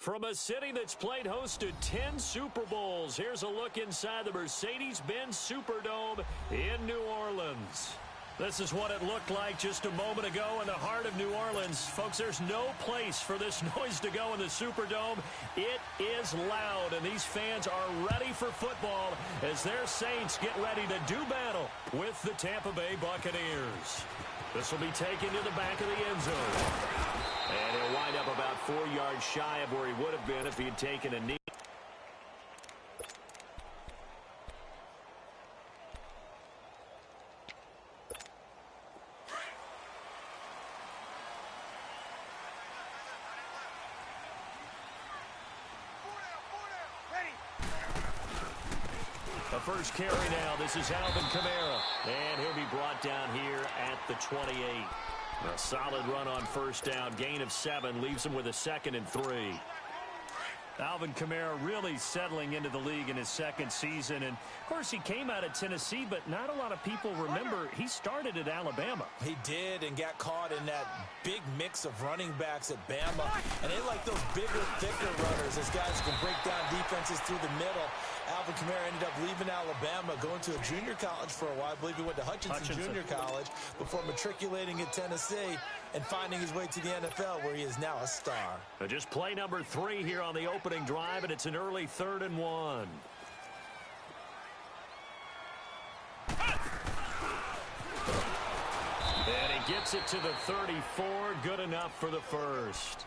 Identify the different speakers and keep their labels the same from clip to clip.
Speaker 1: From a city that's played host to 10 Super Bowls, here's a look inside the Mercedes-Benz Superdome in New Orleans. This is what it looked like just a moment ago in the heart of New Orleans. Folks, there's no place for this noise to go in the Superdome. It is loud, and these fans are ready for football as their Saints get ready to do battle with the Tampa Bay Buccaneers. This will be taken to the back of the end zone. And he'll wind up about 4 yards shy of where he would have been if he had taken a knee. The first carry now. This is Alvin Kamara. And he'll be brought down here at the 28. A solid run on first down. Gain of 7 leaves him with a 2nd and 3. Alvin Kamara really settling into the league in his second season. And, of course, he came out of Tennessee, but not a lot of people remember he started at Alabama.
Speaker 2: He did, and got caught in that big mix of running backs at Bama. And they like those bigger, thicker runners, as guys can break down defenses through the middle. Alvin Kamara ended up leaving Alabama, going to a junior college for a while. I believe he went to Hutchinson Junior College before matriculating at Tennessee and finding his way to the NFL, where he is now a star.
Speaker 1: Just play number 3 here on the opening drive, and it's an early 3rd and 1. And he gets it to the 34. Good enough for the first.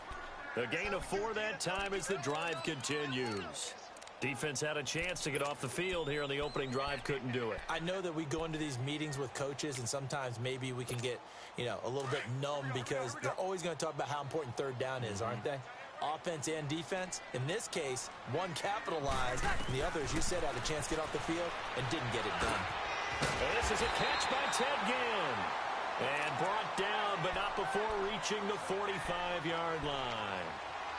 Speaker 1: A gain of 4 that time as the drive continues. Defense had a chance to get off the field here on the opening drive, couldn't do it.
Speaker 2: I know that we go into these meetings with coaches, and sometimes maybe we can get, a little bit numb because they're always going to talk about how important third down is, aren't they? Offense and defense. In this case, one capitalized, and the other, as you said, had a chance to get off the field and didn't get it done.
Speaker 1: And this is a catch by Ted Ginn. And brought down, but not before reaching the 45-yard line.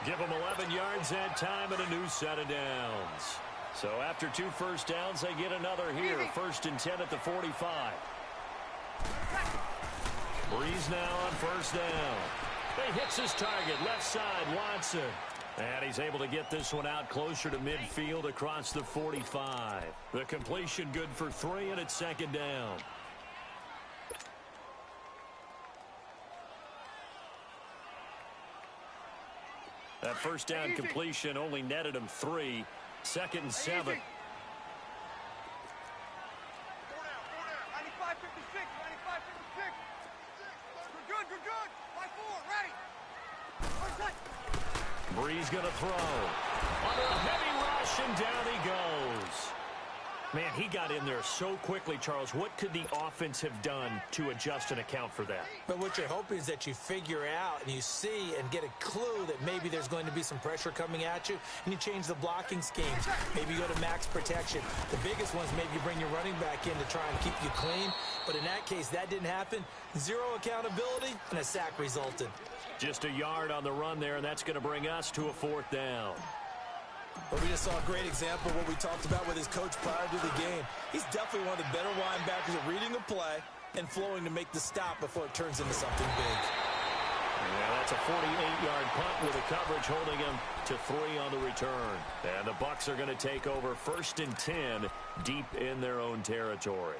Speaker 1: Give them 11 yards that time and a new set of downs. So after 2 first downs, they get another here. 1st and 10 at the 45. Breeze now on first down. He hits his target, left side, Watson. And he's able to get this one out closer to midfield across the 45. The completion good for 3, and it's 2nd down. That first down completion only netted him 3. 2nd and 7.
Speaker 3: 4 down. 95, 56, 95, 56. We're good. Line 4, ready.
Speaker 1: Breeze going to throw. Under a heavy rush, and down he goes. Man, he got in there so quickly, Charles. What could the offense have done to adjust and account for that?
Speaker 2: But what you're hoping is that you figure out and you see and get a clue that maybe there's going to be some pressure coming at you, and you change the blocking schemes. Maybe you go to max protection. The biggest ones, maybe you bring your running back in to try and keep you clean. But in that case, that didn't happen. 0 accountability, and a sack resulted.
Speaker 1: Just a yard on the run there, and that's going to bring us to a 4th down.
Speaker 2: But we just saw a great example of what we talked about with his coach prior to the game. He's definitely one of the better linebackers at reading a play and flowing to make the stop before it turns into something big.
Speaker 1: Yeah, that's a 48-yard punt with the coverage holding him to 3 on the return. And the Bucs are going to take over 1st and 10 deep in their own territory.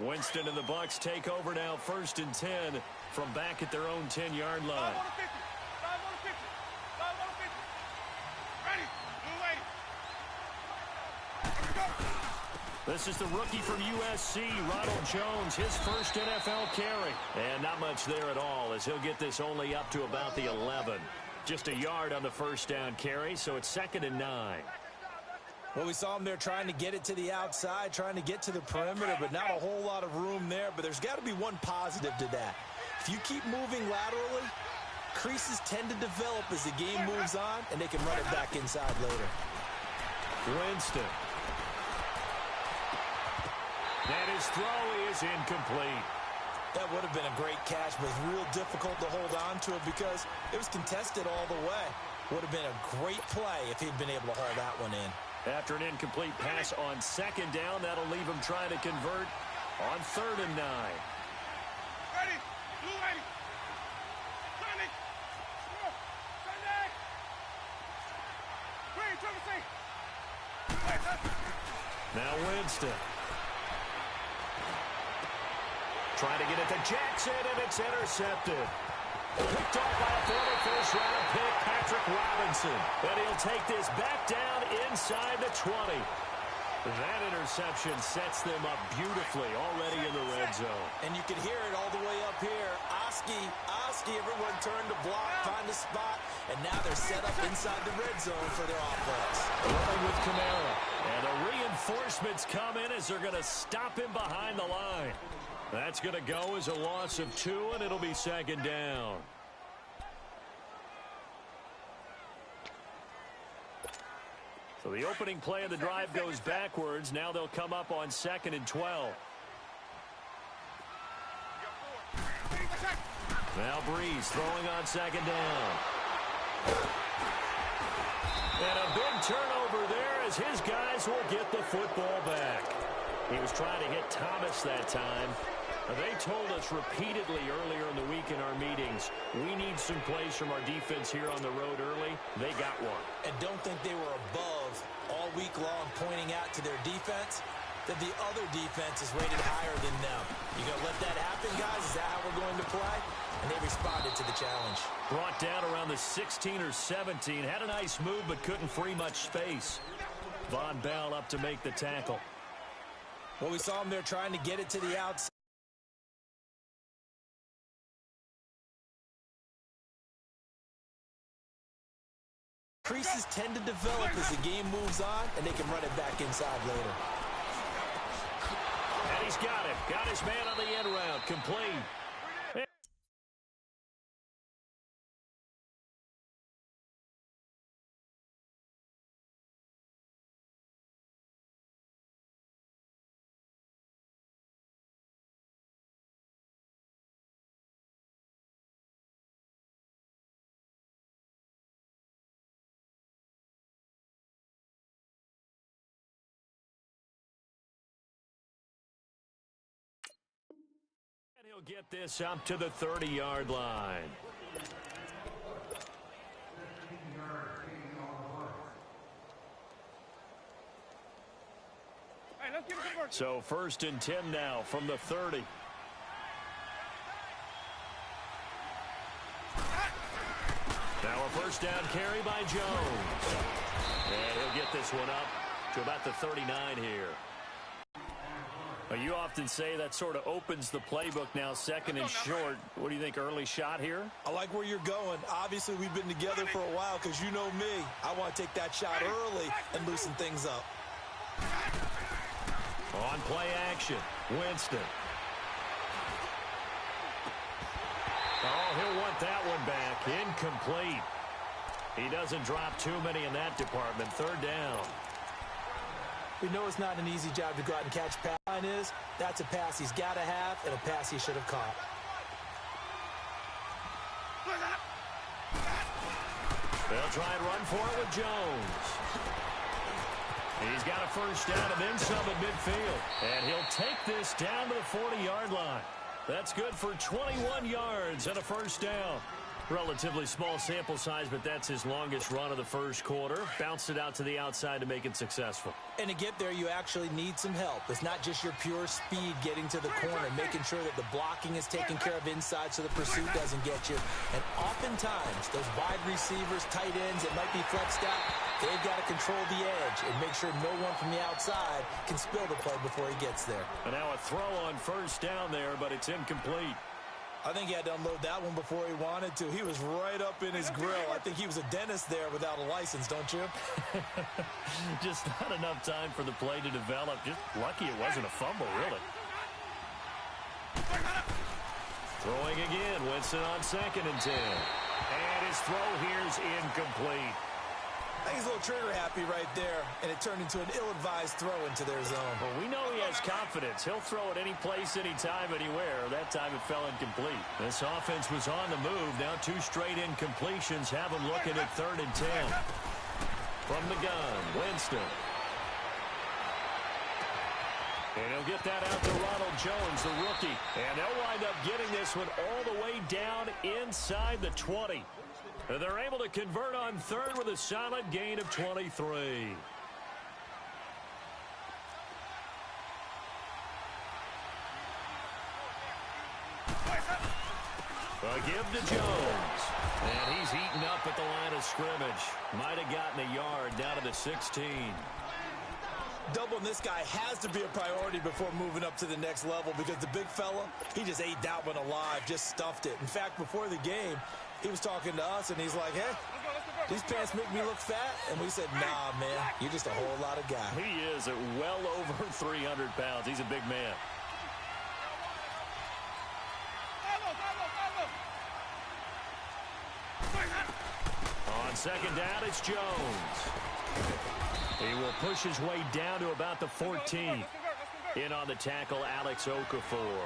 Speaker 1: Winston and the Bucs take over now 1st and 10 from back at their own 10-yard line. This is the rookie from USC, Ronald Jones, his first NFL carry. And not much there at all, as he'll get this only up to about the 11. Just a yard on the first down carry, so it's 2nd and 9.
Speaker 2: Well, we saw him there trying to get it to the outside, trying to get to the perimeter, but not a whole lot of room there. But there's got to be one positive to that. If you keep moving laterally, creases tend to develop as the game moves on, and they can run it back inside later.
Speaker 1: Winston. And his throw is incomplete.
Speaker 2: That would have been a great catch, but it's real difficult to hold on to it because it was contested all the way. Would have been a great play if he'd been able to haul that one in.
Speaker 1: After an incomplete pass on 2nd down, that'll leave him trying to convert on 3rd and 9.
Speaker 3: Ready. Blue ready. Sonic.
Speaker 1: Now Winston. Trying to get it to Jackson, and it's intercepted. Picked off by a former first-round pick, Patrick Robinson. And he'll take this back down inside the 20. That interception sets them up beautifully already in the red zone.
Speaker 2: And you can hear it all the way up here. Oski, everyone turned to block, find a spot, and now they're set up inside the red zone for their offense.
Speaker 1: Running with Kamara. And the reinforcements come in as they're going to stop him behind the line. That's going to go as a loss of 2, and it'll be second down. So the opening play of the drive goes backwards. Now they'll come up on 2nd and 12. Now Breeze throwing on 2nd down. And a big turnover there as his guys will get the football back. He was trying to hit Thomas that time. They told us repeatedly earlier in the week in our meetings, we need some plays from our defense here on the road early. They got one.
Speaker 2: And don't think they were above all week long pointing out to their defense that the other defense is rated higher than them. You going to let that happen, guys? Is that how we're going to play? And they responded to the challenge.
Speaker 1: Brought down around the 16 or 17. Had a nice move but couldn't free much space. Von Bell up to make the tackle.
Speaker 2: Well, we saw him there trying to get it to the outside. Creases tend to develop as the game moves on, and they can run it back inside later.
Speaker 1: And he's got it. Got his man on the end route. Complete. And he'll get this up to the 30-yard line.
Speaker 3: Hey, let's give it some work.
Speaker 1: So 1st and 10 now from the 30. Now a first down carry by Jones. And he'll get this one up to about the 39 here. You often say that sort of opens the playbook now, 2nd and short. What do you think, early shot here?
Speaker 2: I like where you're going. Obviously, we've been together for a while because you know me. I want to take that shot early and loosen things up.
Speaker 1: On play action, Winston. Oh, he'll want that one back. Incomplete. He doesn't drop too many in that department. 3rd down.
Speaker 2: We know it's not an easy job to go out and catch. Line is, that's a pass he's got to have and a pass he should have caught.
Speaker 1: They'll try and run for it with Jones. He's got a first down and then some at midfield. And he'll take this down to the 40-yard line. That's good for 21 yards and a first down. Relatively small sample size, but that's his longest run of the first quarter. Bounced it out to the outside to make it successful.
Speaker 2: And to get there, you actually need some help. It's not just your pure speed getting to the corner, making sure that the blocking is taken care of inside so the pursuit doesn't get you. And oftentimes, those wide receivers, tight ends that might be flexed out, they've got to control the edge and make sure no one from the outside can spill the play before he gets there.
Speaker 1: And now a throw on first down there, but it's incomplete.
Speaker 2: I think he had to unload that one before he wanted to. He was right up in his grill. I think he was a dentist there without a license, don't you?
Speaker 1: Just not enough time for the play to develop. Just lucky it wasn't a fumble, really. Throwing again. Winston on 2nd and 10. And his throw here is incomplete.
Speaker 2: I think he's a little trigger happy right there, and it turned into an ill-advised throw into their zone.
Speaker 1: Well, we know he has confidence. He'll throw it any place, anytime, anywhere. That time it fell incomplete. This offense was on the move. Now 2 straight incompletions have him looking at 3rd and 10. From the gun, Winston. And he'll get that out to Ronald Jones, the rookie. And they'll wind up getting this one all the way down inside the 20. They're able to convert on 3rd with a solid gain of 23. A give to Jones. And he's eaten up at the line of scrimmage. Might have gotten a yard down to the 16.
Speaker 2: Doubling this guy has to be a priority before moving up to the next level because the big fella, he just ate that one alive, just stuffed it. In fact, before the game, he was talking to us, and he's like, hey, these pants make me look fat. And we said, nah, man, you're just a whole lot of guy.
Speaker 1: He is at well over 300 pounds. He's a big man. On second down, it's Jones. He will push his way down to about the 14. In on the tackle, Alex Okafor.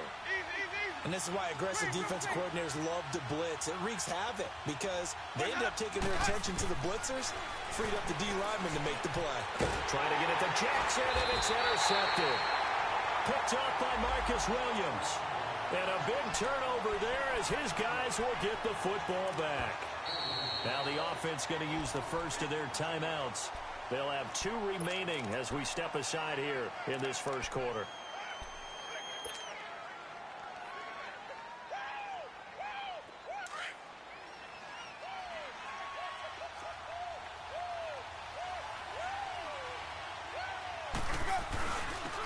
Speaker 2: And this is why aggressive defensive coordinators love to blitz. It wreaks havoc because they end up taking their attention to the blitzers, freed up the D lineman to make the play.
Speaker 1: Trying to get it to Jackson, and it's intercepted. Picked up by Marcus Williams. And a big turnover there as his guys will get the football back. Now the offense going to use the first of their timeouts. They'll have 2 remaining as we step aside here in this first quarter.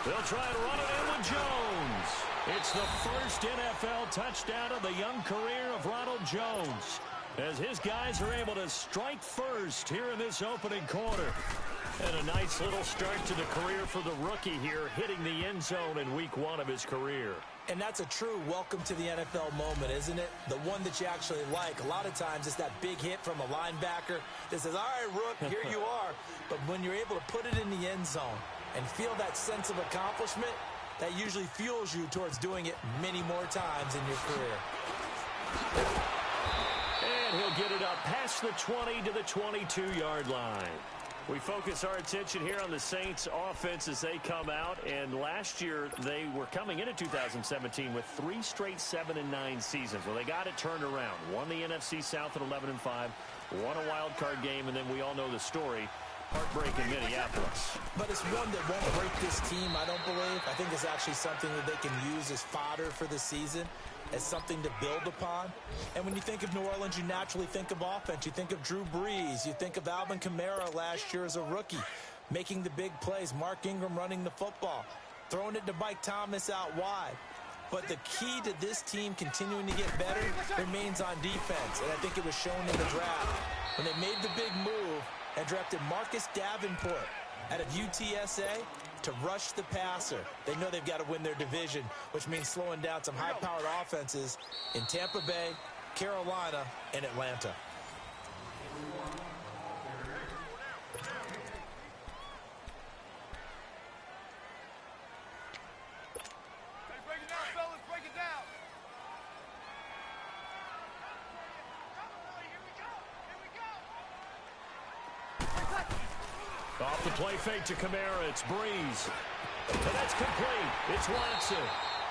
Speaker 1: They'll try and run it in with Jones. It's the first NFL touchdown of the young career of Ronald Jones, as his guys are able to strike first here in this opening quarter. And a nice little start to the career for the rookie here, hitting the end zone in week 1 of his career.
Speaker 2: And that's a true welcome to the NFL moment, isn't it? The one that you actually like. A lot of times it's that big hit from a linebacker that says, all right, Rook, here you are. But when you're able to put it in the end zone and feel that sense of accomplishment, that usually fuels you towards doing it many more times in your career.
Speaker 1: And he'll get it up past the 20 to the 22-yard line. We focus our attention here on the Saints offense as they come out. And last year, they were coming into 2017 with 3 straight 7-9 seasons. Well, they got it turned around. Won the NFC South at 11-5. Won a wild card game, and then we all know the story. Heartbreak in Minneapolis.
Speaker 2: But it's one that won't break this team, I don't believe. I think it's actually something that they can use as fodder for the season, as something to build upon. And when you think of New Orleans, you naturally think of offense. You think of Drew Brees. You think of Alvin Kamara last year as a rookie, making the big plays. Mark Ingram running the football, throwing it to Mike Thomas out wide. But the key to this team continuing to get better remains on defense. And I think it was shown in the draft when they made the big move and drafted Marcus Davenport out of UTSA to rush the passer. They know they've got to win their division, which means slowing down some high-powered offenses in Tampa Bay, Carolina, and Atlanta.
Speaker 3: Break it down, fellas. Break it down.
Speaker 1: Off the play fake to Kamara, it's Brees. And that's complete. It's Watson.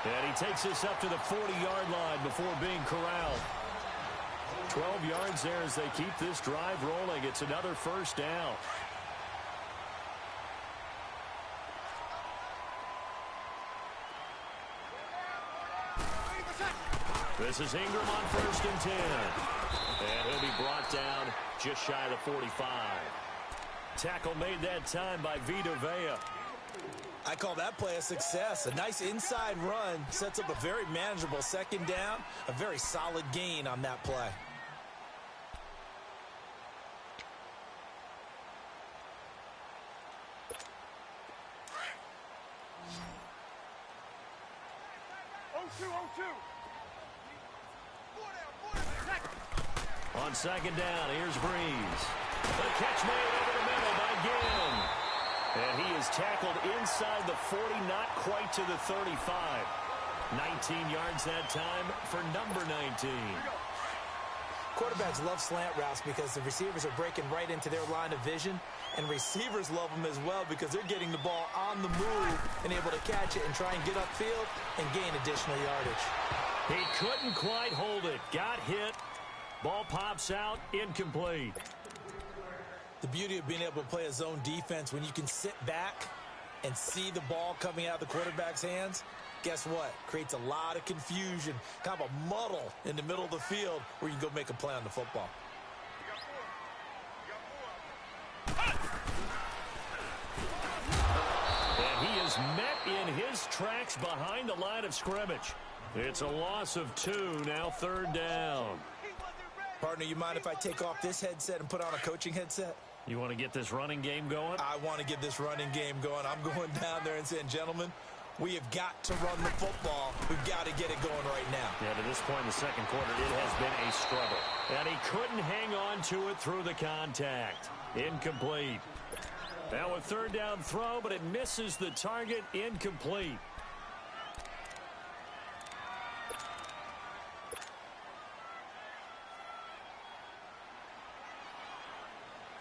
Speaker 1: And he takes this up to the 40-yard line before being corralled. 12 yards there as they keep this drive rolling. It's another first down. This is Ingram on 1st and 10. And he'll be brought down just shy of the 45. Tackle made that time by Vita Vea.
Speaker 2: I call that play a success. A nice inside run sets up a very manageable second down. A very solid gain on that play.
Speaker 1: On second down, here's Brees. The catch made over the middle by Ginn. And he is tackled inside the 40, not quite to the 35. 19 yards that time for number 19.
Speaker 2: Quarterbacks love slant routes because the receivers are breaking right into their line of vision, and receivers love them as well because they're getting the ball on the move and able to catch it and try and get upfield and gain additional yardage.
Speaker 1: He couldn't quite hold it. Got hit. Ball pops out, incomplete.
Speaker 2: The beauty of being able to play a zone defense when you can sit back and see the ball coming out of the quarterback's hands, Guess what? Creates a lot of confusion, kind of a muddle in the middle of the field where you can go make a play on the football.
Speaker 1: And he is met in his tracks behind the line of scrimmage. It's a loss of 2, now 3rd down.
Speaker 2: Partner, you mind if I take off this headset and put on a coaching headset?
Speaker 1: You want to get this running game going?
Speaker 2: I want to get this running game going. I'm going down there and saying, gentlemen, we have got to run the football. We've got to get it going right now.
Speaker 1: Yeah, to this point in the second quarter, it has been a struggle. And he couldn't hang on to it through the contact. Incomplete. Now a 3rd down throw, but it misses the target. Incomplete.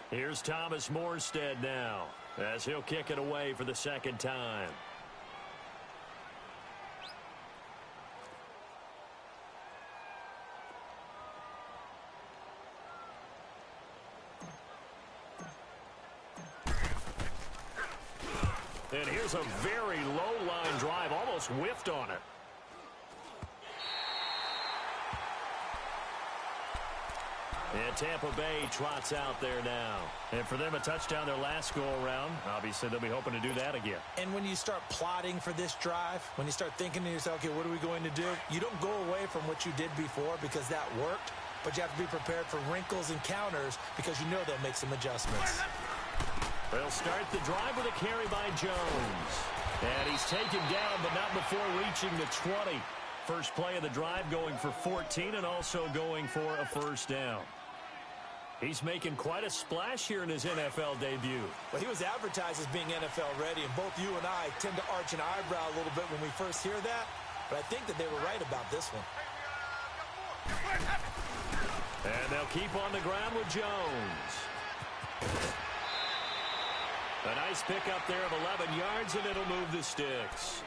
Speaker 1: Here's Thomas Morstead now, as he'll kick it away for the 2nd time. And here's a very low-line drive, almost whiffed on it. And Tampa Bay trots out there now. And for them, a touchdown their last go-around. Obviously, they'll be hoping to do that again.
Speaker 2: And when you start plotting for this drive, when you start thinking to yourself, okay, what are we going to do? You don't go away from what you did before because that worked, but you have to be prepared for wrinkles and counters because you know they'll make some adjustments.
Speaker 1: They'll start the drive with a carry by Jones. And he's taken down, but not before reaching the 20. First play of the drive going for 14 and also going for a 1st down. He's making quite a splash here in his NFL debut.
Speaker 2: Well, he was advertised as being NFL ready, and both you and I tend to arch an eyebrow a little bit when we first hear that, but I think that they were right about this one.
Speaker 1: And they'll keep on the ground with Jones. A nice pickup there of 11 yards, and it'll move the sticks.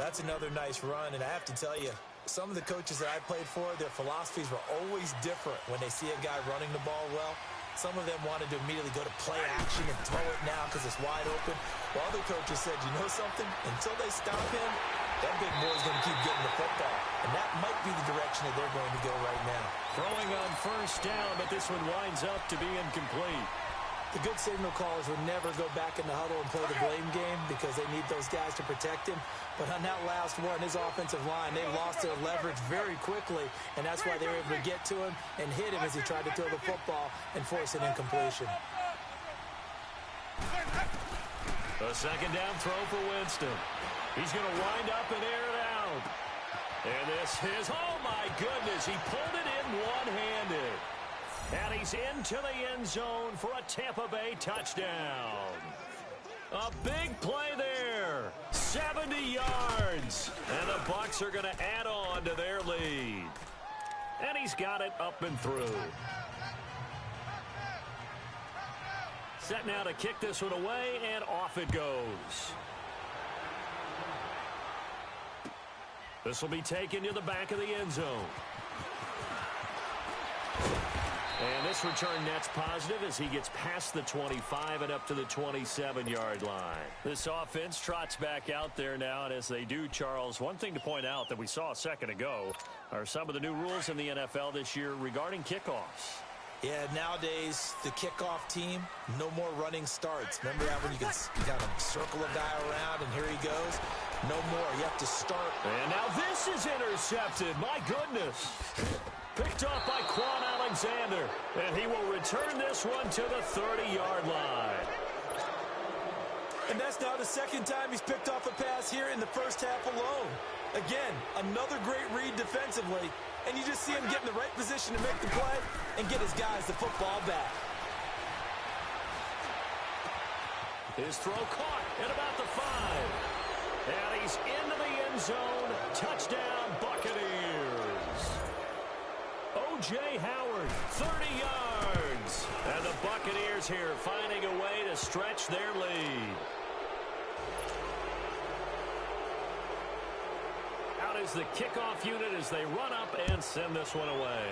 Speaker 2: That's another nice run, and I have to tell you, some of the coaches that I played for, their philosophies were always different when they see a guy running the ball well. Some of them wanted to immediately go to play action and throw it now because it's wide open. While other coaches said, you know something? Until they stop him, that big boy's going to keep getting the football. And that might be the direction that they're going to go right now.
Speaker 1: Throwing on 1st down, but this one winds up to be incomplete.
Speaker 2: The good signal callers would never go back in the huddle and play the blame game because they need those guys to protect him. But on that last one, his offensive line, they lost their leverage very quickly, and that's why they were able to get to him and hit him as he tried to throw the football and force an incompletion.
Speaker 1: A 2nd down throw for Winston. He's going to wind up and air it out. And this is, oh my goodness, he pulled it in one-handed. And he's into the end zone for a Tampa Bay touchdown. A big play there. 70 yards. And the Bucs are going to add on to their lead. And he's got it up and through. Set now to kick this one away, and off it goes. This will be taken to the back of the end zone. And this return net's positive as he gets past the 25 and up to the 27-yard line. This offense trots back out there now, and as they do, Charles, one thing to point out that we saw a second ago are some of the new rules in the NFL this year regarding kickoffs.
Speaker 2: Yeah, nowadays, the kickoff team, no more running starts. Remember that when you kind of circle a guy around and here he goes? No more. You have to start.
Speaker 1: And now this is intercepted. My goodness. Picked off by Quan Alexander. And he will return this one to the 30-yard line.
Speaker 2: And that's now the 2nd time he's picked off a pass here in the first half alone. Again, another great read defensively. And you just see him get in the right position to make the play and get his guys the football back.
Speaker 1: His throw caught at about the 5. And he's into the end zone. Touchdown, Buccaneers. O.J. Howard, 30 yards. And the Buccaneers here finding a way to stretch their lead. Out is the kickoff unit as they run up and send this one away.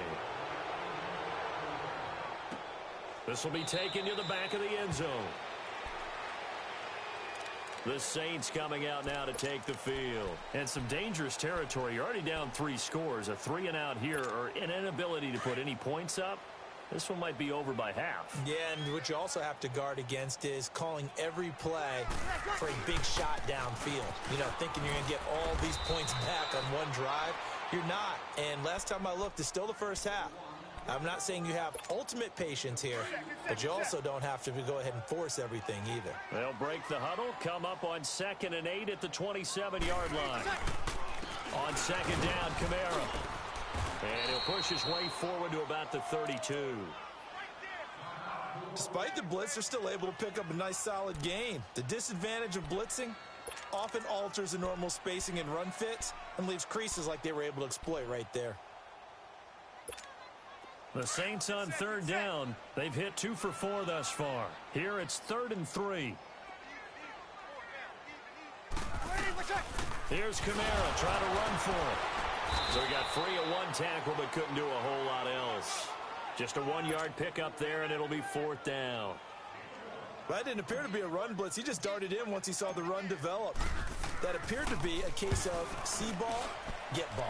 Speaker 1: This will be taken to the back of the end zone. The Saints coming out now to take the field. And some dangerous territory. You're already down 3 scores. A 3-and-out here or an inability to put any points up. This one might be over by half.
Speaker 2: Yeah, and what you also have to guard against is calling every play for a big shot downfield. You know, thinking you're going to get all these points back on one drive. You're not. And last time I looked, it's still the first half. I'm not saying you have ultimate patience here, but you also don't have to go ahead and force everything either.
Speaker 1: They'll break the huddle, come up on 2nd and 8 at the 27-yard line. On 2nd down, Kamara. And he'll push his way forward to about the 32.
Speaker 2: Despite the blitz, they're still able to pick up a nice solid gain. The disadvantage of blitzing often alters the normal spacing and run fits and leaves creases like they were able to exploit right there.
Speaker 1: The Saints on 3rd down. They've hit 2 for 4 thus far. Here it's 3rd and 3. Here's Kamara trying to run for it. So he got free at 1 tackle but couldn't do a whole lot else. Just a 1-yard pickup there, and it'll be 4th down.
Speaker 2: That didn't appear to be a run blitz. He just darted in once he saw the run develop. That appeared to be a case of see ball, get ball.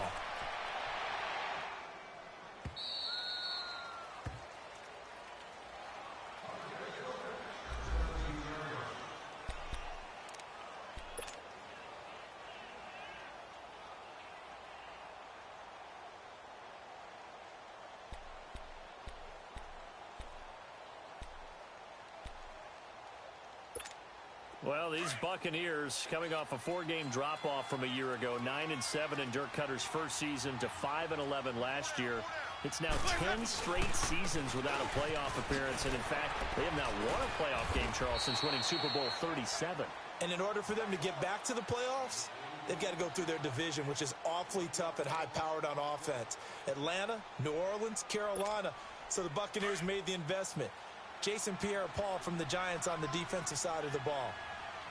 Speaker 1: Well, these Buccaneers coming off a 4-game drop-off from a year ago, 9-7 in Dirk Cutter's first season to 5-11 last year. It's now 10 straight seasons without a playoff appearance, and in fact, they have not won a playoff game, Charles, since winning Super Bowl 37.
Speaker 2: And in order for them to get back to the playoffs, they've got to go through their division, which is awfully tough and high-powered on offense. Atlanta, New Orleans, Carolina. So the Buccaneers made the investment. Jason Pierre-Paul from the Giants on the defensive side of the ball.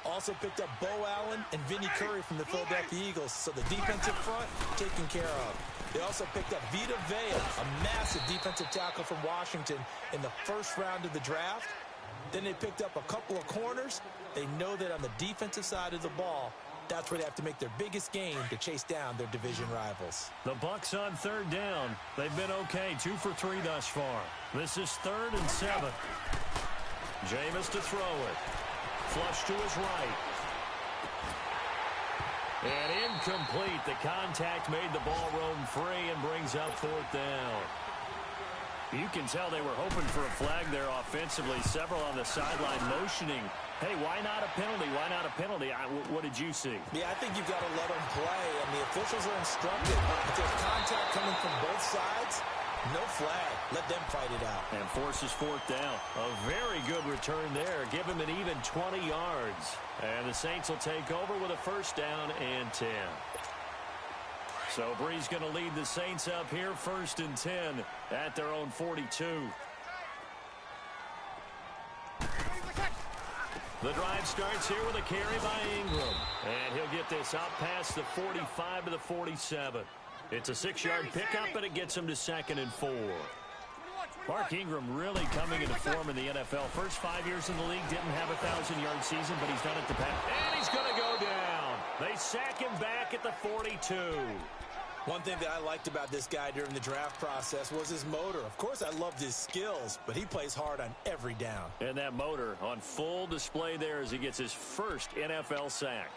Speaker 2: Also picked up Bo Allen and Vinny Curry from the Philadelphia Eagles, so the defensive front taken care of. They also picked up Vita Vea, a massive defensive tackle from Washington in the first round of the draft. Then they picked up a couple of corners. They know that on the defensive side of the ball, that's where they have to make their biggest game to chase down their division rivals.
Speaker 1: The Bucs on 3rd down. They've been okay, 2 for 3 thus far. This is 3rd and 7. Jameis to throw it. Flush to his right. And incomplete. The contact made the ball roam free and brings up 4th down. You can tell they were hoping for a flag there offensively. Several on the sideline motioning. Hey, why not a penalty? Why not a penalty? What did you see?
Speaker 2: Yeah, I think you've got to let them play, and the officials are instructed. If there's contact coming from both sides, no flag. Let them fight it out.
Speaker 1: And forces 4th down. A very good return there. Give him an even 20 yards. And the Saints will take over with a 1st down and 10. So Bree's going to lead the Saints up here, 1st and 10 at their own 42. The drive starts here with a carry by Ingram. And he'll get this out past the 45 to the 47. It's a 6-yard pickup, and it gets him to 2nd and 4. Mark Ingram really coming into form in the NFL. First 5 years in the league, didn't have a 1,000-yard season, but he's done it the past. And he's going to go down. They sack him back at the 42.
Speaker 2: One thing that I liked about this guy during the draft process was his motor. Of course, I loved his skills, but he plays hard on every down.
Speaker 1: And that motor on full display there as he gets his first NFL sack.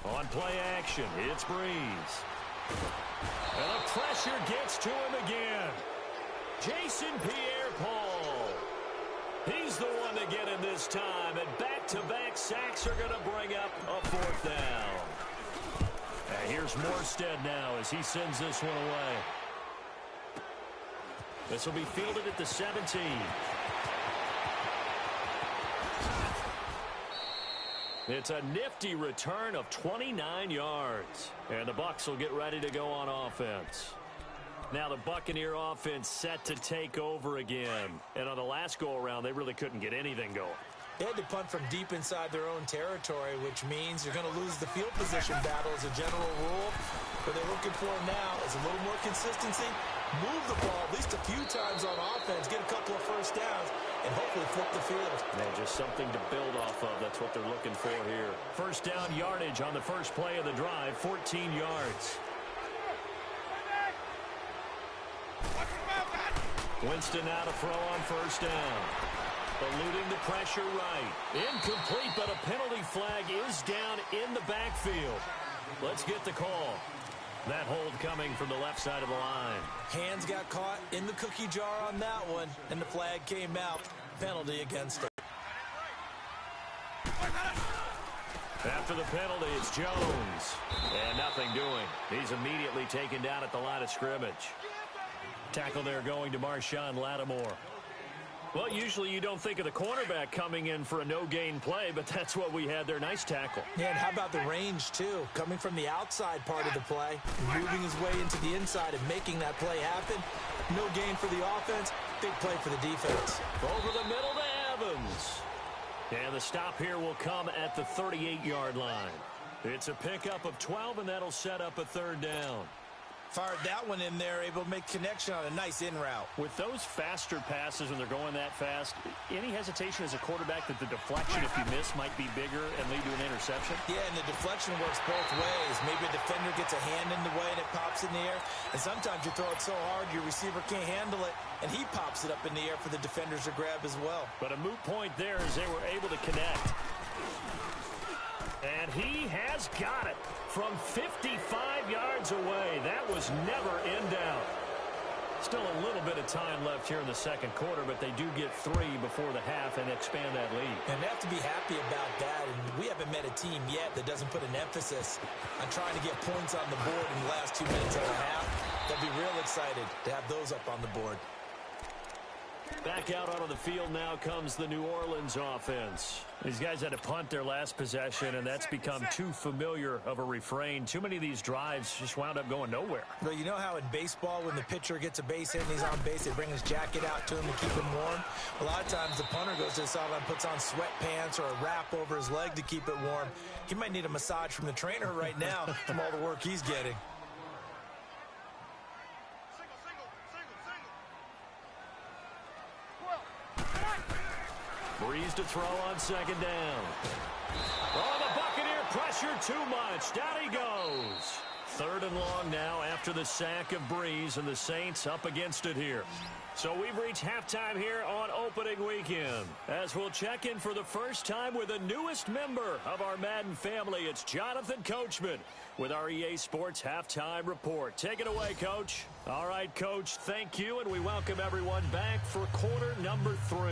Speaker 1: On play action, it's Breeze. And the pressure gets to him again. Jason Pierre-Paul. He's the one to get him this time, and back-to-back sacks are going to bring up a 4th down. And here's Morstead now as he sends this one away. This will be fielded at the 17. It's a nifty return of 29 yards. And the Bucs will get ready to go on offense. Now the Buccaneer offense set to take over again. And on the last go-around, they really couldn't get anything going.
Speaker 2: They had to punt from deep inside their own territory, which means you're going to lose the field position battle as a general rule. What they're looking for now is a little more consistency, move the ball at least a few times on offense, get a couple of first downs, and hopefully flip the field.
Speaker 1: Man, just something to build off of. That's what they're looking for here. First down yardage on the first play of the drive, 14 yards. Winston now to throw on first down. Eluding the pressure right. Incomplete, but a penalty flag is down in the backfield. Let's get the call. That hold coming from the left side of the line.
Speaker 2: Hands got caught in the cookie jar on that one, and the flag came out. Penalty against him.
Speaker 1: After the penalty, it's Jones. And nothing doing. He's immediately taken down at the line of scrimmage. Tackle there going to Marshawn Lattimore. Well, usually you don't think of the cornerback coming in for a no-gain play, but that's what we had there. Nice tackle.
Speaker 2: Yeah, and how about the range, too? Coming from the outside part of the play, moving his way into the inside and making that play happen. No gain for the offense, big play for the defense.
Speaker 1: Over the middle to Evans. And the stop here will come at the 38-yard line. It's a pickup of 12, and that'll set up a third down.
Speaker 2: Fired that one in there, able to make connection on a nice in route.
Speaker 1: With those faster passes when they're going that fast, any hesitation as a quarterback that the deflection, if you miss, might be bigger and lead to an interception?
Speaker 2: Yeah, and the deflection works both ways. Maybe a defender gets a hand in the way and it pops in the air. And sometimes you throw it so hard your receiver can't handle it, and he pops it up in the air for the defenders to grab as well.
Speaker 1: But a moot point there as they were able to connect. And he has got it from 55 yards away. That was never in doubt. Still a little bit of time left here in the second quarter, but they do get 3 before the half and expand that lead.
Speaker 2: And they have to be happy about that. And we haven't met a team yet that doesn't put an emphasis on trying to get points on the board in the last 2 minutes of the half. They'll be real excited to have those up on the board.
Speaker 1: Back out onto the field now comes the New Orleans offense. These guys had to punt their last possession, and that's become too familiar of a refrain. Too many of these drives just wound up going nowhere.
Speaker 2: Well, you know how in baseball when the pitcher gets a base hit and he's on base, they bring his jacket out to him to keep him warm? A lot of times the punter goes to the sideline, puts on sweatpants or a wrap over his leg to keep it warm. He might need a massage from the trainer right now from all the work he's getting.
Speaker 1: Breeze to throw on second down. Oh, the Buccaneer pressure too much. Down he goes. Third and long now after the sack of Breeze, and the Saints up against it here. So we've reached halftime here on opening weekend. As we'll check in for the first time with the newest member of our Madden family, it's Jonathan Coachman with our EA Sports Halftime Report. Take it away, Coach. All right, Coach, thank you, and we welcome everyone back for quarter number 3.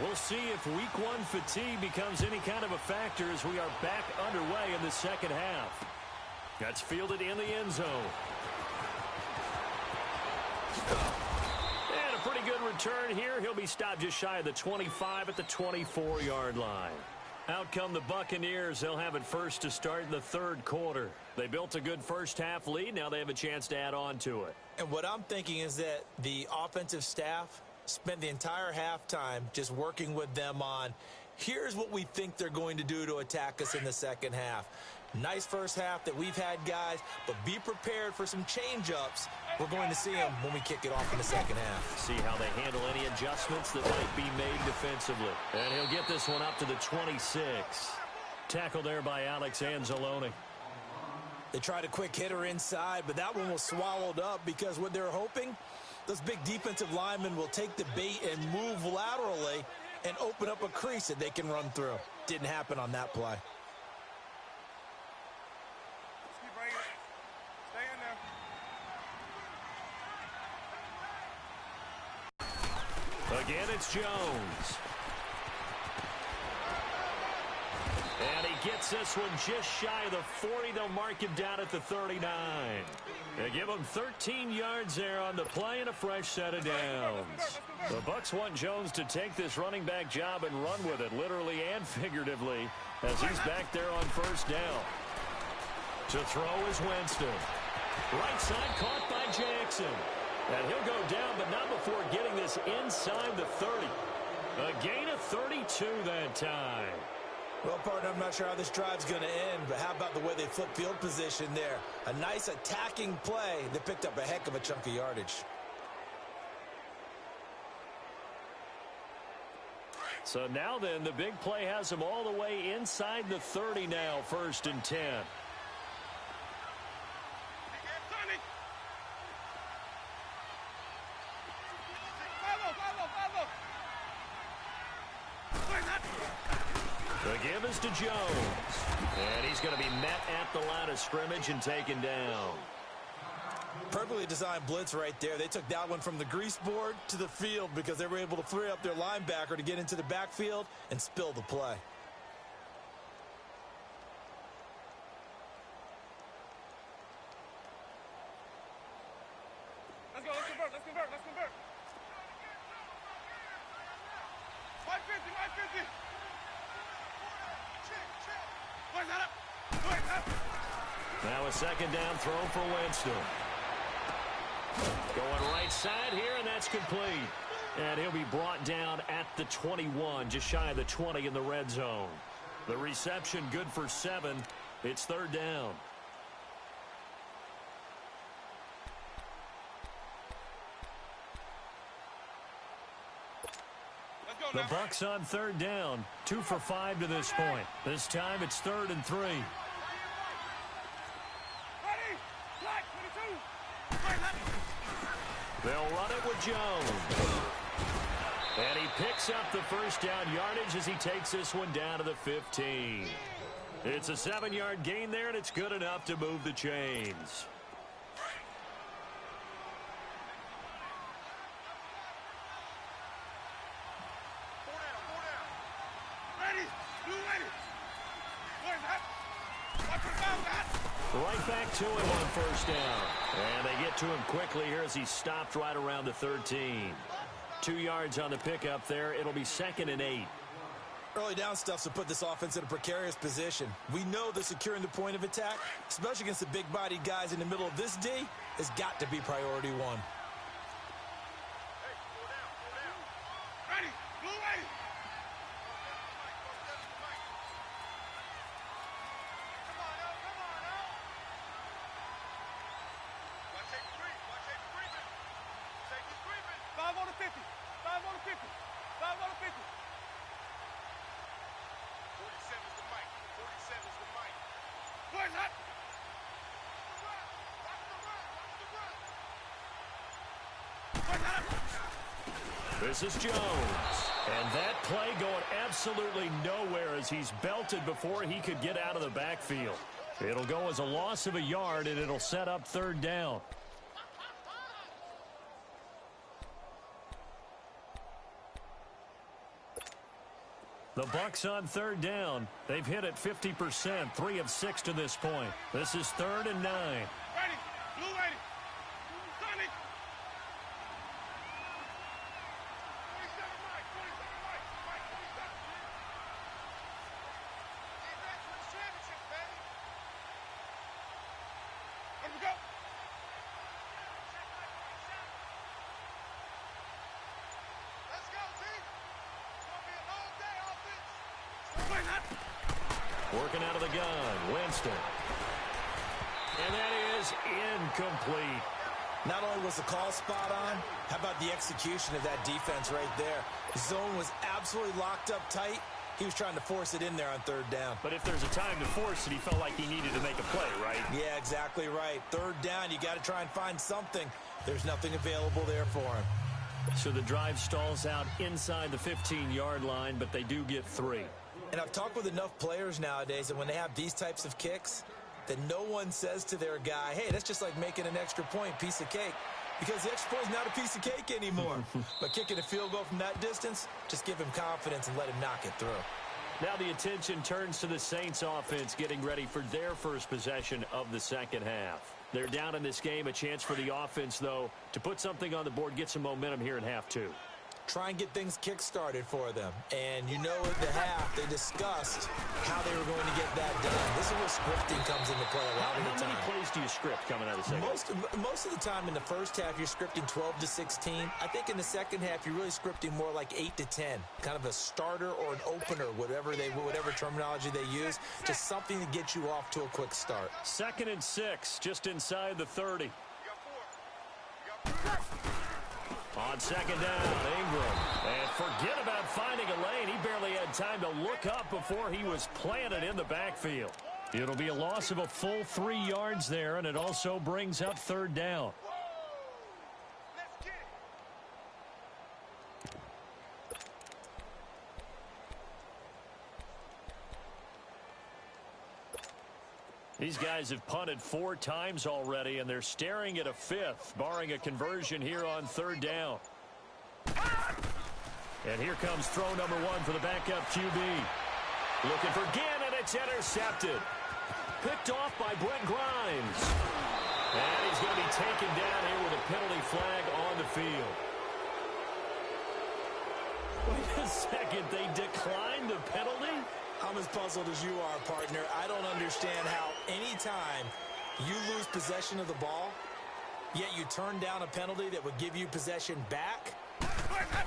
Speaker 1: We'll see if week 1 fatigue becomes any kind of a factor as we are back underway in the second half. That's fielded in the end zone. And a pretty good return here. He'll be stopped just shy of the 25 at the 24-yard line. Out come the Buccaneers. They'll have it first to start in the third quarter. They built a good first half lead. Now they have a chance to add on to it.
Speaker 2: And what I'm thinking is that the offensive staff spent the entire halftime just working with them on, here's what we think they're going to do to attack us in the second half. Nice first half that we've had, guys, but be prepared for some change-ups. We're going to see them when we kick it off in the second half.
Speaker 1: See how they handle any adjustments that might be made defensively. And he'll get this one up to the 26. Tackle there by Alex Anzalone.
Speaker 2: They tried a quick hitter inside, but that one was swallowed up because what they're hoping, those big defensive linemen will take the bait and move laterally and open up a crease that they can run through. Didn't happen on that play.
Speaker 3: Keep bringing it. Stay in there.
Speaker 1: Again, it's Jones. And he gets this one just shy of the 40. They'll mark him down at the 39. They give him 13 yards there on the play and a fresh set of downs. The Bucs want Jones to take this running back job and run with it, literally and figuratively, as he's back there on first down. To throw is Winston. Right side caught by Jackson. And he'll go down, but not before getting this inside the 30. A gain of 32 that time.
Speaker 2: Well, partner, I'm not sure how this drive's going to end, but how about the way they flip field position there? A nice attacking play that picked up a heck of a chunk of yardage.
Speaker 1: So now then, the big play has him all the way inside the 30 now, 1st and 10. The give is to Jones. And he's going to be met at the line of scrimmage and taken down.
Speaker 2: Perfectly designed blitz right there. They took that one from the grease board to the field because they were able to free up their linebacker to get into the backfield and spill the play.
Speaker 3: Let's go, let's convert, let's convert, let's convert. 550, 550.
Speaker 1: Now a 2nd down throw for Winston. Going right side here, and that's complete. And he'll be brought down at the 21, just shy of the 20 in the red zone. The reception good for 7. It's 3rd down. The Bucs on 3rd down. 2 for 5 to this point. This time it's 3rd and 3. They'll run it with Jones. And he picks up the 1st down yardage as he takes this one down to the 15. It's a 7-yard gain there, and it's good enough to move the chains. Right back to him on 1st down. And they get to him quickly here as he stopped right around the 13. 2 yards on the pickup there. It'll be 2nd and 8.
Speaker 2: Early down stuff to put this offense in a precarious position. We know that securing the point of attack, especially against the big-bodied guys in the middle of this D, has got to be priority 1.
Speaker 1: This is Jones. And that play going absolutely nowhere as he's belted before he could get out of the backfield. It'll go as a loss of a yard, and it'll set up 3rd down. The Bucs on 3rd down. They've hit it 50%, 3 of 6 to this point. This is 3rd and 9.
Speaker 3: Ready, blue ready. Sonny. 27 Mike, 27 Mike, Mike 27. Defense wins championships, baby. Let me go. Let's go, team. It's going to be a long day offense.
Speaker 1: Working out of the gun, Winston. And that is incomplete.
Speaker 2: Not only was the call spot on, how about the execution of that defense right there? The zone was absolutely locked up tight. He was trying to force it in there on 3rd down.
Speaker 1: But if there's a time to force it, he felt like he needed to make a play, right?
Speaker 2: Yeah, exactly right. 3rd down, you got to try and find something. There's nothing available there for him.
Speaker 1: So the drive stalls out inside the 15-yard line, but they do get 3.
Speaker 2: And I've talked with enough players nowadays that when they have these types of kicks, that no one says to their guy, hey, that's just like making an extra point, piece of cake. Because the extra point is not a piece of cake anymore. But kicking a field goal from that distance, just give him confidence and let him knock it through.
Speaker 1: Now the attention turns to the Saints offense getting ready for their first possession of the second half. They're down in this game. A chance for the offense, though, to put something on the board, get some momentum here in half two.
Speaker 2: Try and get things kick-started for them. And you know at the half, they discussed how they were going to get that done. This is where scripting comes into play a lot of the time.
Speaker 1: How many plays do you script coming out of the second half?
Speaker 2: Most of the time in the first half, you're scripting 12 to 16. I think in the second half, you're really scripting more like 8 to 10. Kind of a starter or an opener, whatever terminology they use. Just something to get you off to a quick start.
Speaker 1: 2nd and 6, just inside the 30. On second down, Ingram. And forget about finding a lane. He barely had time to look up before he was planted in the backfield. It'll be a loss of a full 3 yards there, and it also brings up 3rd down. These guys have punted 4 times already, and they're staring at a 5th, barring a conversion here on 3rd down. And here comes throw number 1 for the backup QB. Looking for Ginn, and it's intercepted. Picked off by Brent Grimes. And he's going to be taken down here with a penalty flag on the field. Wait a second, they declined the penalty?
Speaker 2: I'm as puzzled as you are, partner. I don't understand how anytime you lose possession of the ball, yet you turn down a penalty that would give you possession back.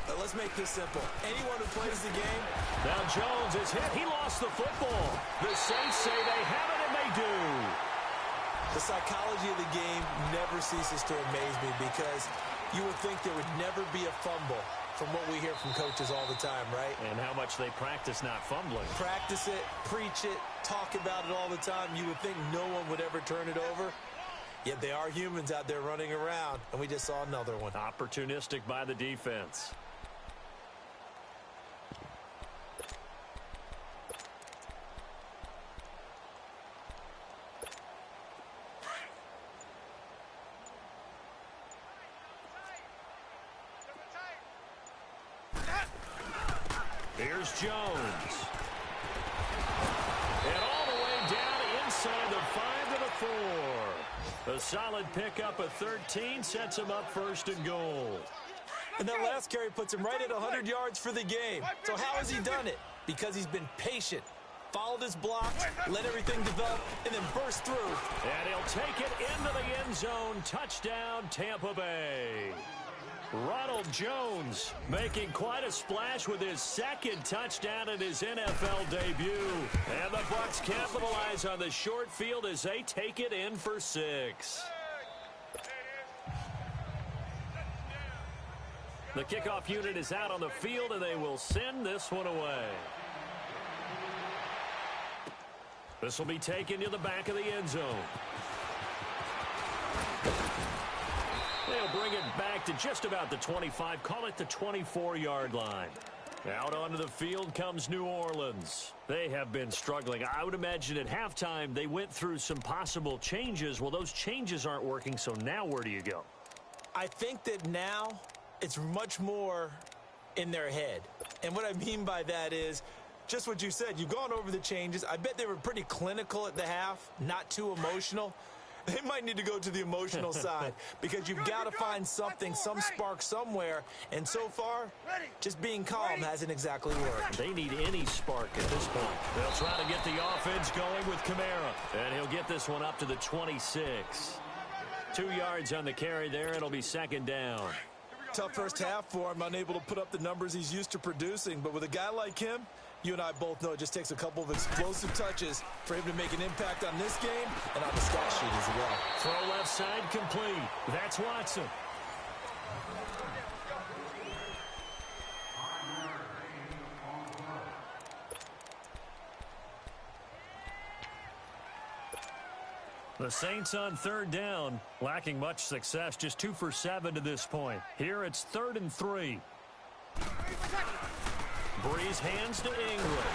Speaker 2: But let's make this simple. Anyone who plays the game.
Speaker 1: Now Jones is hit. He lost the football. The Saints say they have it, and they do.
Speaker 2: The psychology of the game never ceases to amaze me because you would think there would never be a fumble from what we hear from coaches all the time, right?
Speaker 1: And how much they practice not fumbling.
Speaker 2: Practice it, preach it, talk about it all the time. You would think no one would ever turn it over. Yet they are humans out there running around, and we just saw another one.
Speaker 1: Opportunistic by the defense. Here's Jones. And all the way down inside the 5 to the 4. A solid pickup of 13 sets him up 1st and goal.
Speaker 2: And that last carry puts him right at 100 yards for the game. So how has he done it? Because he's been patient, followed his blocks, let everything develop, and then burst through.
Speaker 1: And he'll take it into the end zone. Touchdown, Tampa Bay. Ronald Jones making quite a splash with his 2nd touchdown in his NFL debut. And the Bucs capitalize on the short field as they take it in for 6. The kickoff unit is out on the field, and they will send this one away. This will be taken to the back of the end zone. They'll bring it back to just about the 25, call it the 24-yard line. Out onto the field comes New Orleans. They have been struggling. I would imagine at halftime they went through some possible changes. Well, those changes aren't working, so now where do you go?
Speaker 2: I think that now it's much more in their head. And what I mean by that is just what you said. You've gone over the changes. I bet they were pretty clinical at the half, not too emotional. They might need to go to the emotional side because you've got to find something, some spark somewhere. And so far, just being calm hasn't exactly worked.
Speaker 1: They need any spark at this point. They'll try to get the offense going with Kamara. And he'll get this one up to the 26. 2 yards on the carry there. It'll be 2nd down.
Speaker 2: Tough first half for him, unable to put up the numbers he's used to producing. But with a guy like him, you and I both know it just takes a couple of explosive touches for him to make an impact on this game and on the stat sheet as well.
Speaker 1: Throw left side complete. That's Watson. The Saints on 3rd down, lacking much success, just 2 for 7 to this point. Here it's 3rd and 3. Breeze hands to Ingram.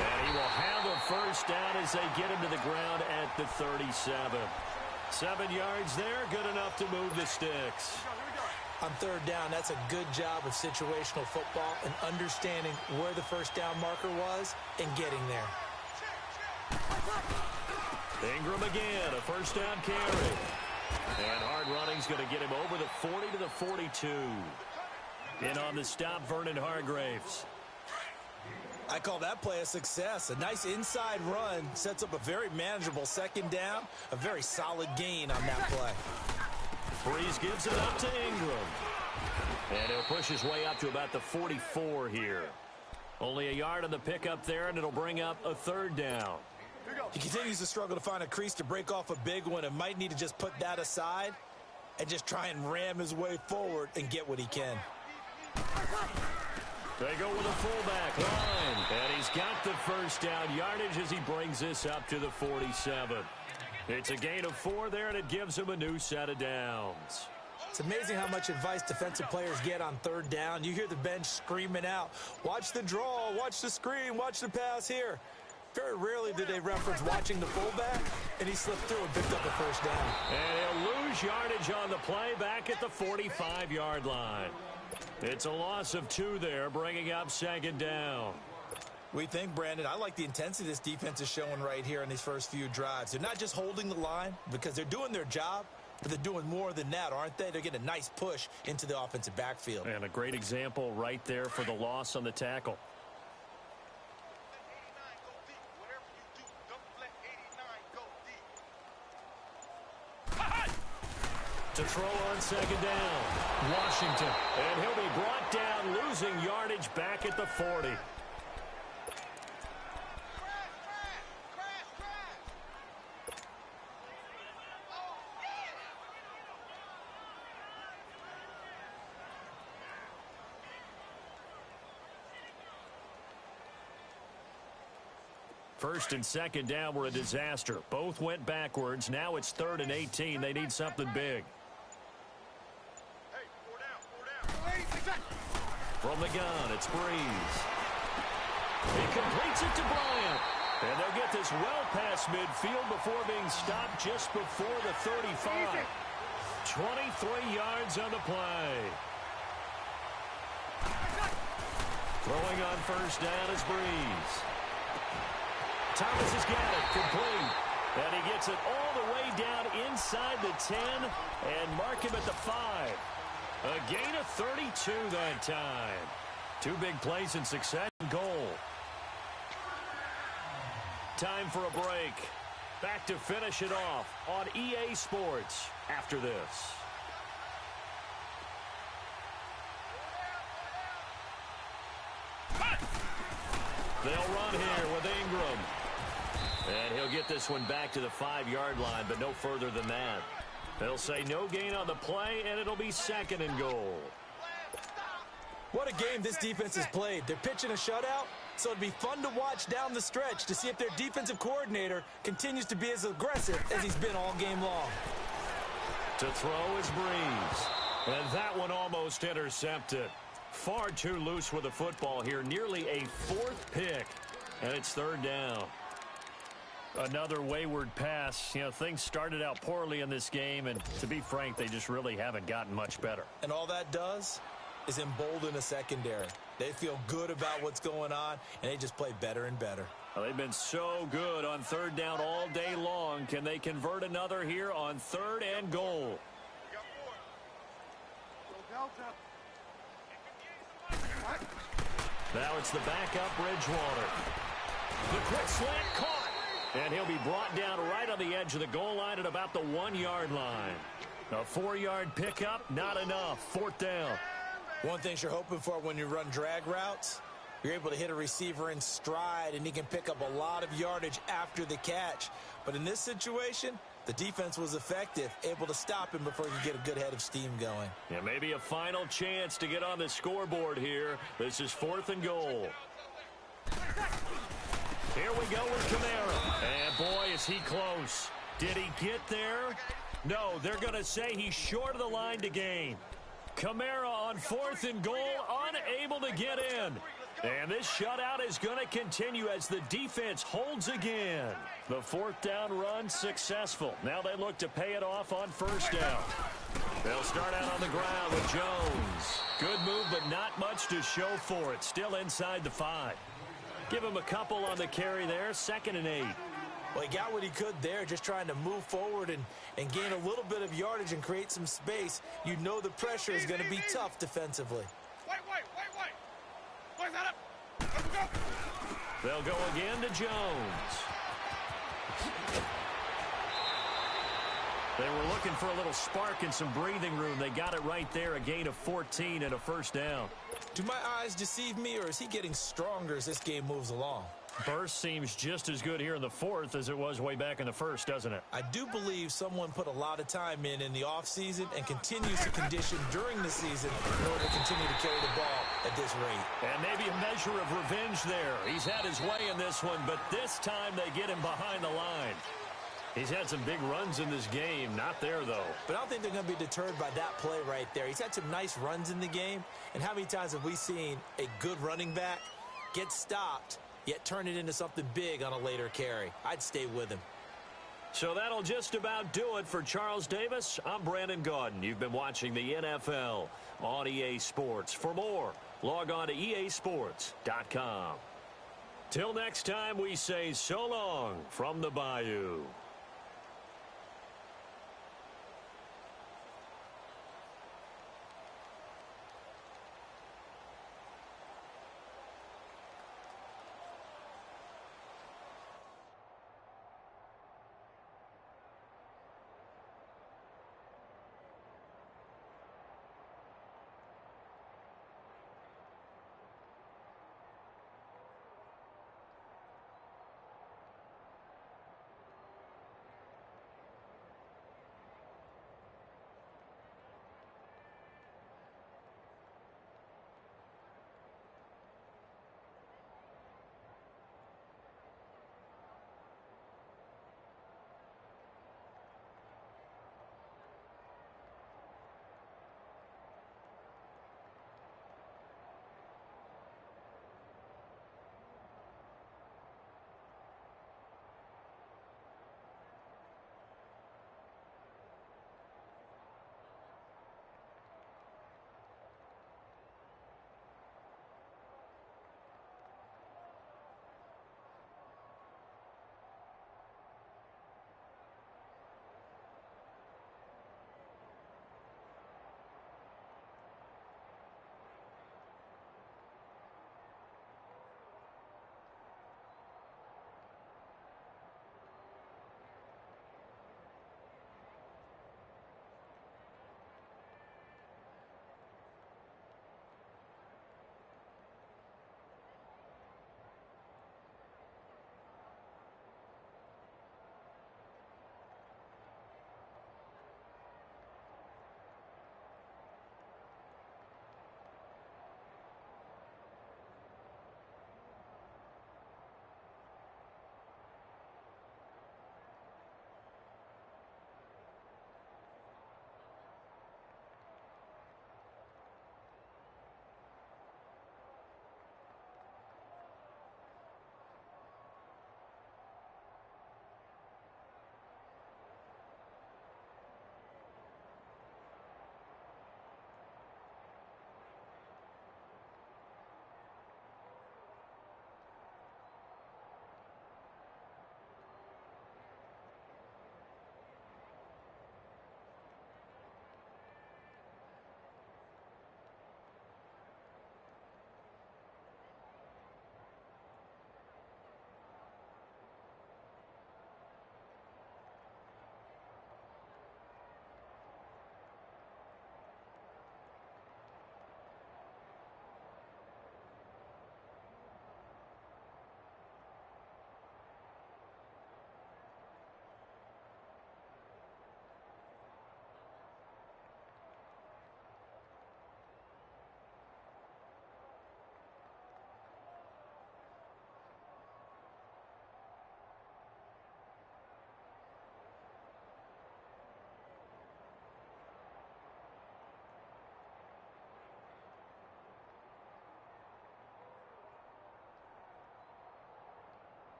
Speaker 1: And he will have a first down as they get him to the ground at the 37. 7 yards there, good enough to move the sticks.
Speaker 2: On third down, that's a good job of situational football and understanding where the first down marker was and getting there.
Speaker 1: Ingram again, a first down carry. And hard running's going to get him over the 40 to the 42. In on the stop, Vernon Hargreaves.
Speaker 2: I call that play a success. A nice inside run sets up a very manageable second down. A very solid gain on that play.
Speaker 1: Breeze gives it up to Ingram. And he'll push his way up to about the 44 here. Only a yard on the pickup there, and it'll bring up a third down.
Speaker 2: He continues to struggle to find a crease to break off a big one and might need to just put that aside and just try and ram his way forward and get what he can.
Speaker 1: They go with a fullback line, and he's got the first down yardage as he brings this up to the 47. It's a gain of 4 there, and it gives him a new set of downs.
Speaker 2: It's amazing how much advice defensive players get on third down. You hear the bench screaming out, watch the draw, watch the screen, watch the pass here. Very rarely do they reference watching the fullback, and he slipped through and picked up a first down.
Speaker 1: And he'll lose yardage on the play back at the 45-yard line. It's a loss of 2 there, bringing up second down.
Speaker 2: We think, Brandon, I like the intensity this defense is showing right here in these first few drives. They're not just holding the line because they're doing their job, but they're doing more than that, aren't they? They're getting a nice push into the offensive backfield.
Speaker 1: And a great example right there for the loss on the tackle. To throw on second down, Washington. And he'll be brought down, losing yardage back at the 40. First and second down were a disaster. Both went backwards. Now it's 3rd and 18. They need something big. From the gun, it's Breeze. He completes it to Bryant. And they'll get this well past midfield before being stopped just before the 35. 23 yards on the play. Throwing on first down is Breeze. Thomas has got it, complete. And he gets it all the way down inside the 10 and mark him at the 5. A gain of 32 that time. 2 big plays in succession. Goal. Time for a break. Back to finish it off on EA Sports after this. They'll run here with Ingram. And he'll get this one back to the 5-yard line, but no further than that. They'll say no gain on the play, and it'll be 2nd and goal.
Speaker 2: What a game this defense has played. They're pitching a shutout, so it'd be fun to watch down the stretch to see if their defensive coordinator continues to be as aggressive as he's been all game long.
Speaker 1: To throw is Breeze. And that one almost intercepted. Far too loose with the football here. Nearly a 4th pick. And it's 3rd down. Another wayward pass. You know, things started out poorly in this game, and to be frank, they just really haven't gotten much better.
Speaker 2: And all that does is embolden a secondary. They feel good about what's going on, and they just play better and better.
Speaker 1: Well, they've been so good on 3rd down all day long. Can they convert another here on 3rd and goal? Now it's the backup Bridgewater. The quick slant caught. And he'll be brought down right on the edge of the goal line at about the 1-yard line. A 4-yard pickup, not enough. 4th down.
Speaker 2: One thing you're hoping for when you run drag routes, you're able to hit a receiver in stride, and he can pick up a lot of yardage after the catch. But in this situation, the defense was effective, able to stop him before he could get a good head of steam going.
Speaker 1: Yeah, maybe a final chance to get on the scoreboard here. This is 4th and goal. Here we go with Kamara. And boy, is he close. Did he get there? No, they're going to say he's short of the line to gain. Kamara on 4th and goal, unable to get in. And this shutout is going to continue as the defense holds again. The fourth down run successful. Now they look to pay it off on first down. They'll start out on the ground with Jones. Good move, but not much to show for it. Still inside the 5. Give him a couple on the carry there. 2nd and 8.
Speaker 2: Well, he got what he could there, just trying to move forward and gain a little bit of yardage and create some space. You know the pressure is going to be tough defensively.
Speaker 3: Wait. Where's that up? Let's go.
Speaker 1: They'll go again to Jones. They were looking for a little spark and some breathing room. They got it right there, a gain of 14 and a first down.
Speaker 2: Do my eyes deceive me, or is he getting stronger as this game moves along?
Speaker 1: Burst seems just as good here in the fourth as it was way back in the first, doesn't it?
Speaker 2: I do believe someone put a lot of time in the offseason and continues to condition during the season in order to continue to carry the ball at this rate.
Speaker 1: And maybe a measure of revenge there. He's had his way in this one, but this time they get him behind the line. He's had some big runs in this game. Not there, though.
Speaker 2: But I don't think they're going to be deterred by that play right there. He's had some nice runs in the game. And how many times have we seen a good running back get stopped, yet turn it into something big on a later carry? I'd stay with him.
Speaker 1: So that'll just about do it for Charles Davis. I'm Brandon Gaudin. You've been watching the NFL on EA Sports. For more, log on to easports.com. Till next time, we say so long from the Bayou.